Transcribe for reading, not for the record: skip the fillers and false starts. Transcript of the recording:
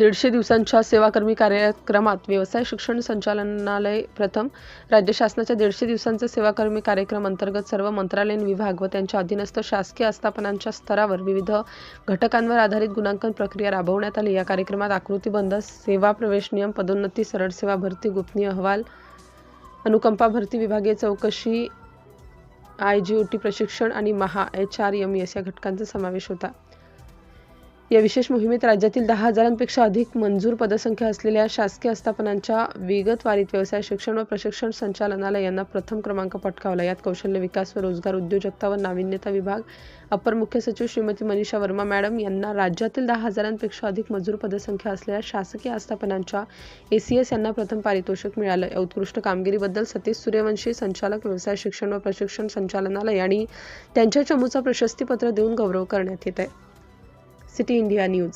150 दिवसांच्या सेवाकर्मी कार्यक्रमात व्यवसाय शिक्षण संचालनालय प्रथम. राज्य शासनाच्या 150 दिवसांचा सेवाकर्मी कार्यक्रम अंतर्गत सर्व मंत्रालयीन विभाग व त्यांच्या अधीनस्थ शासकीय आस्थापनांच्या स्तरावर विविध घटकांवर आधारित गुणांकन प्रक्रिया राबवण्यात आली. या कार्यक्रमात आकृतिबंध, सेवा प्रवेश नियम, पदोन्नती, सरळ सेवा भरती, गोपनीय अहवाल, अनुकंपा भरती, विभागीय चौकशी, IGOT प्रशिक्षण आणि HRMS या घटकांचा समावेश होता. या विशेष मोहिमेत राज्यातील 10,000पेक्षा अधिक मंजूर पदसंख्या असलेल्या शासकीय आस्थापनांच्या विगतवारीत व्यवसाय शिक्षण व प्रशिक्षण संचालनालय यांना प्रथम क्रमांक पटकावला. यात कौशल्य विकास व रोजगार उद्योजकता व नाविन्यता विभाग, अपर मुख्य सचिव श्रीमती मनीषा वर्मा मॅडम यांना राज्यातील 10,000पेक्षा अधिक मंजूर पदसंख्या असलेल्या शासकीय आस्थापनांच्या ACS यांना प्रथम पारितोषिक मिळालं. या उत्कृष्ट कामगिरीबद्दल सतीश सूर्यवंशी, संचालक व्यवसाय शिक्षण व प्रशिक्षण संचालनालय आणि त्यांच्या चमूचा प्रशस्तीपत्र देऊन गौरव करण्यात येत आहे. City India news.